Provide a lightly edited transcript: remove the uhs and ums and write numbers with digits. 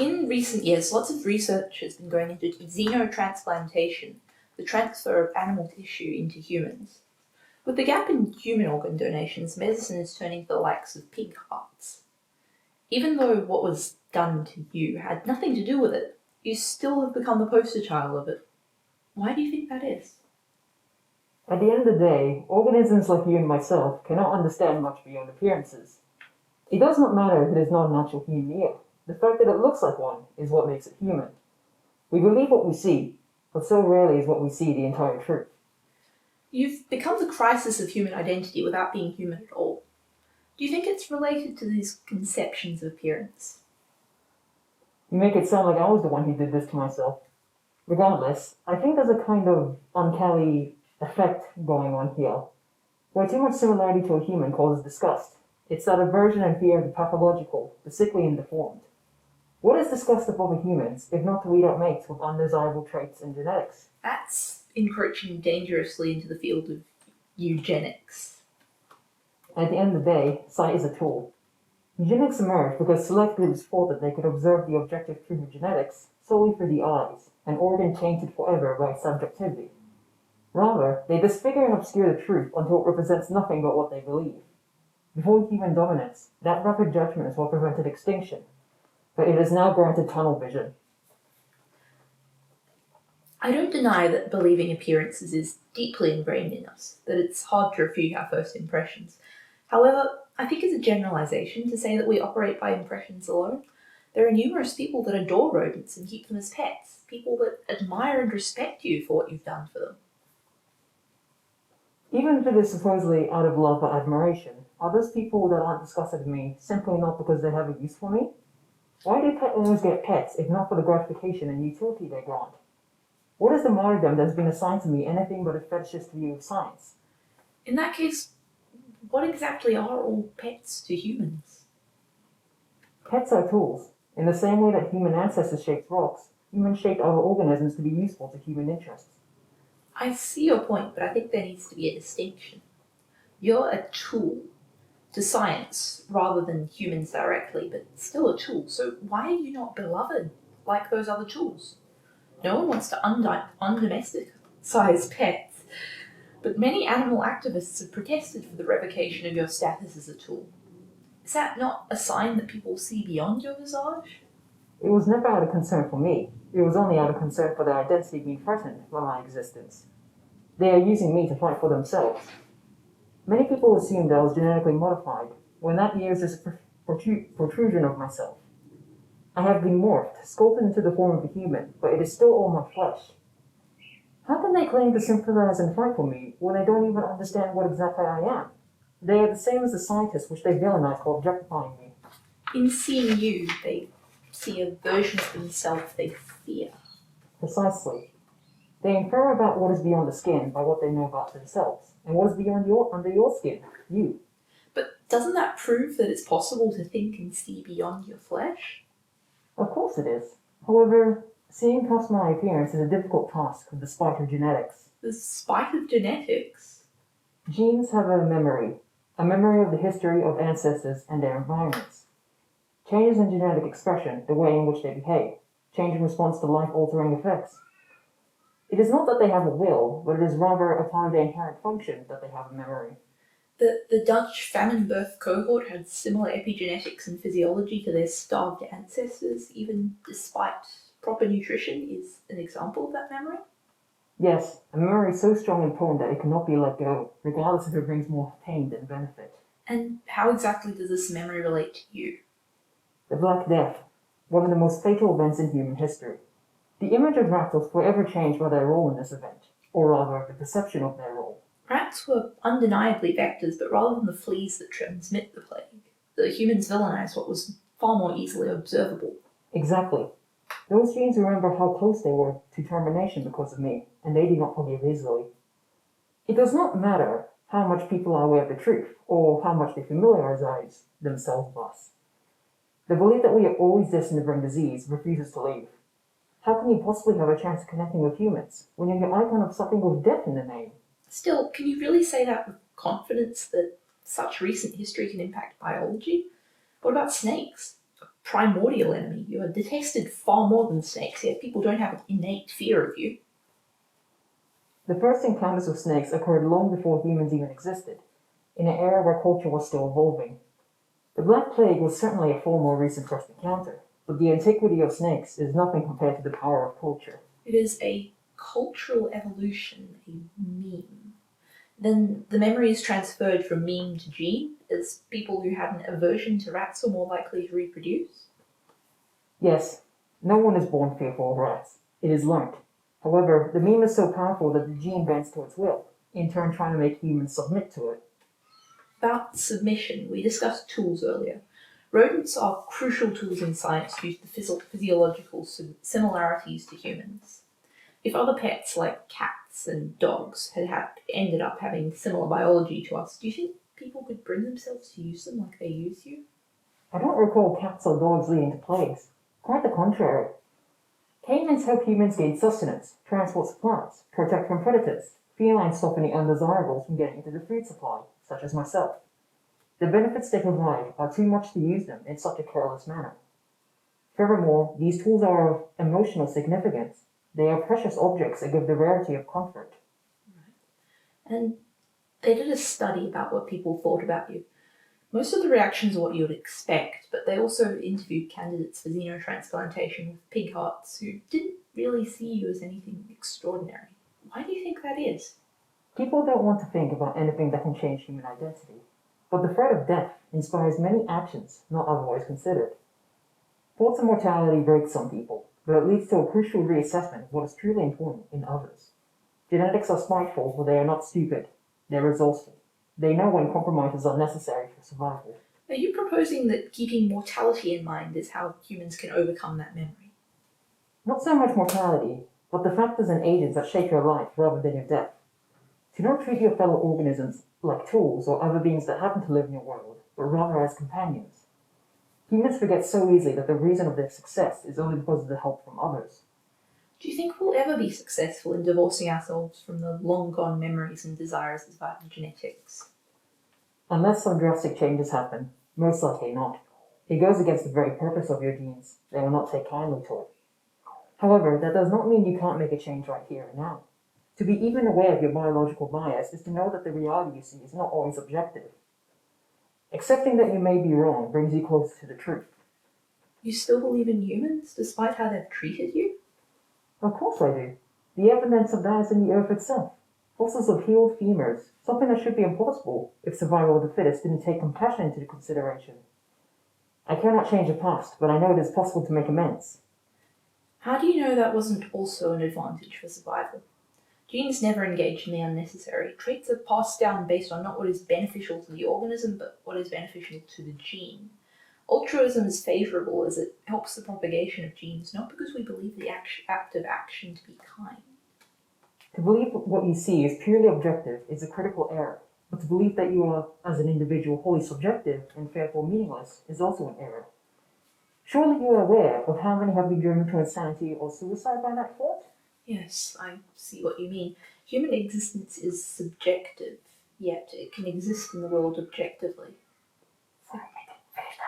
In recent years, lots of research has been going into xenotransplantation, the transfer of animal tissue into humans. With the gap in human organ donations, medicine is turning to the likes of pig hearts. Even though what was done to you had nothing to do with it, you still have become the poster child of it. Why do you think that is? At the end of the day, organisms like you and myself cannot understand much beyond appearances. It does not matter if it is not an actual human ear. The fact that it looks like one is what makes it human. We believe what we see, but so rarely is what we see the entire truth. You've become the crisis of human identity without being human at all. Do you think it's related to these conceptions of appearance? You make it sound like I was the one who did this to myself. Regardless, I think there's a kind of uncanny effect going on here, where too much similarity to a human causes disgust. It's that aversion and fear of the pathological, the sickly and deformed. What is disgust of other humans, if not to weed out mates with undesirable traits and genetics? That's encroaching dangerously into the field of eugenics. At the end of the day, sight is a tool. Eugenics emerged because select groups thought that they could observe the objective truth of genetics solely through the eyes, an organ tainted forever by subjectivity. Rather, they disfigure and obscure the truth until it represents nothing but what they believe. Before human dominance, that rapid judgment is what prevented extinction, but it is now granted tunnel vision. I don't deny that believing appearances is deeply ingrained in us, that it's hard to refute our first impressions. However, I think it's a generalization to say that we operate by impressions alone. There are numerous people that adore rodents and keep them as pets, people that admire and respect you for what you've done for them. Even if it is supposedly out of love or admiration, are those people that aren't disgusted with me simply not because they have a use for me? Why do pet owners get pets if not for the gratification and utility they grant? What is the martyrdom that has been assigned to me anything but a fetishist view of science? In that case, what exactly are all pets to humans? Pets are tools. In the same way that human ancestors shaped rocks, humans shaped other organisms to be useful to human interests. I see your point, but I think there needs to be a distinction. You're a tool to science rather than humans directly, but still a tool. So why are you not beloved like those other tools? No one wants to undomesticize pets, but many animal activists have protested for the revocation of your status as a tool. Is that not a sign that people see beyond your visage? It was never out of concern for me. It was only out of concern for their identity being threatened by my existence. They are using me to fight for themselves. Many people assumed I was genetically modified, when that year is just a protrusion of myself. I have been morphed, sculpted into the form of a human, but it is still all my flesh. How can they claim to sympathize and fight for me when they don't even understand what exactly I am? They are the same as the scientists which they villainize for objectifying me. In seeing you, they see a version of themselves they fear. Precisely. They infer about what is beyond the skin by what they know about themselves, and what is beyond under your skin, you. But doesn't that prove that it's possible to think and see beyond your flesh? Of course it is. However, seeing past my appearance is a difficult task with the spite of genetics. The spite of genetics? Genes have a memory of the history of ancestors and their environments. Changes in genetic expression, the way in which they behave, change in response to life-altering effects. It is not that they have a will, but it is rather upon their inherent function that they have a memory. The Dutch famine birth cohort had similar epigenetics and physiology to their starved ancestors, even despite proper nutrition, is an example of that memory? Yes, a memory so strong and potent that it cannot be let go, regardless if it brings more pain than benefit. And how exactly does this memory relate to you? The Black Death, one of the most fatal events in human history. The image of rats was forever changed by their role in this event, or rather, the perception of their role. Rats were undeniably vectors, but rather than the fleas that transmit the plague, the humans villainized what was far more easily observable. Exactly. Those genes remember how close they were to termination because of me, and they do not forgive easily. It does not matter how much people are aware of the truth, or how much they familiarize themselves with us. The belief that we are always destined to bring disease refuses to leave. How can you possibly have a chance of connecting with humans when you're the icon of something with death in the name? Still, can you really say that with confidence that such recent history can impact biology? What about snakes? primordial enemy. You are detested far more than snakes, yet people don't have an innate fear of you. The first encounters with snakes occurred long before humans even existed, in an era where culture was still evolving. The Black Plague was certainly a far more recent first encounter, but the antiquity of snakes is nothing compared to the power of culture. It is a cultural evolution, a meme. Then the memory is transferred from meme to gene, as people who had an aversion to rats were more likely to reproduce. Yes, no one is born fearful of rats. It is learnt. However, the meme is so powerful that the gene bends to its will, in turn trying to make humans submit to it. About submission, we discussed tools earlier. Rodents are crucial tools in science due to the physiological similarities to humans. If other pets like cats and dogs had ended up having similar biology to us, do you think people could bring themselves to use them like they use you? I don't recall cats or dogs leading to plagues. Quite the contrary. Canines help humans gain sustenance, transport supplies, protect from predators. Felines stop any undesirables from getting into the food supply, such as myself. The benefits they provide are too much to use them in such a careless manner. Furthermore, these tools are of emotional significance. They are precious objects that give the rarity of comfort. And they did a study about what people thought about you. Most of the reactions are what you would expect, but they also interviewed candidates for xenotransplantation with pig hearts who didn't really see you as anything extraordinary. Why do you think that is? People don't want to think about anything that can change human identity, but the threat of death inspires many actions not otherwise considered. Thoughts of mortality break some people, but it leads to a crucial reassessment of what is truly important in others. Genetics are spiteful, but they are not stupid. They're resourceful. They know when compromises are necessary for survival. Are you proposing that keeping mortality in mind is how humans can overcome that memory? Not so much mortality, but the factors and agents that shape your life rather than your death. Do not treat your fellow organisms like tools or other beings that happen to live in your world, but rather as companions. Humans forget so easily that the reason of their success is only because of the help from others. Do you think we'll ever be successful in divorcing ourselves from the long-gone memories and desires of our genetics? Unless some drastic changes happen, most likely not. It goes against the very purpose of your genes. They will not take kindly to it. However, that does not mean you can't make a change right here and now. To be even aware of your biological bias is to know that the reality you see is not always objective. Accepting that you may be wrong brings you closer to the truth. You still believe in humans, despite how they've treated you? Of course I do. The evidence of that is in the earth itself. Fossils of healed femurs, something that should be impossible if survival of the fittest didn't take compassion into consideration. I cannot change the past, but I know it is possible to make amends. How do you know that wasn't also an advantage for survival? Genes never engage in the unnecessary. Traits are passed down based on not what is beneficial to the organism, but what is beneficial to the gene. Altruism is favourable as it helps the propagation of genes, not because we believe the act of action to be kind. To believe what you see is purely objective is a critical error, but to believe that you are, as an individual, wholly subjective and therefore meaningless is also an error. Surely you are aware of how many have been driven to insanity or suicide by that thought? Yes, I see what you mean. Human existence is subjective, yet it can exist in the world objectively.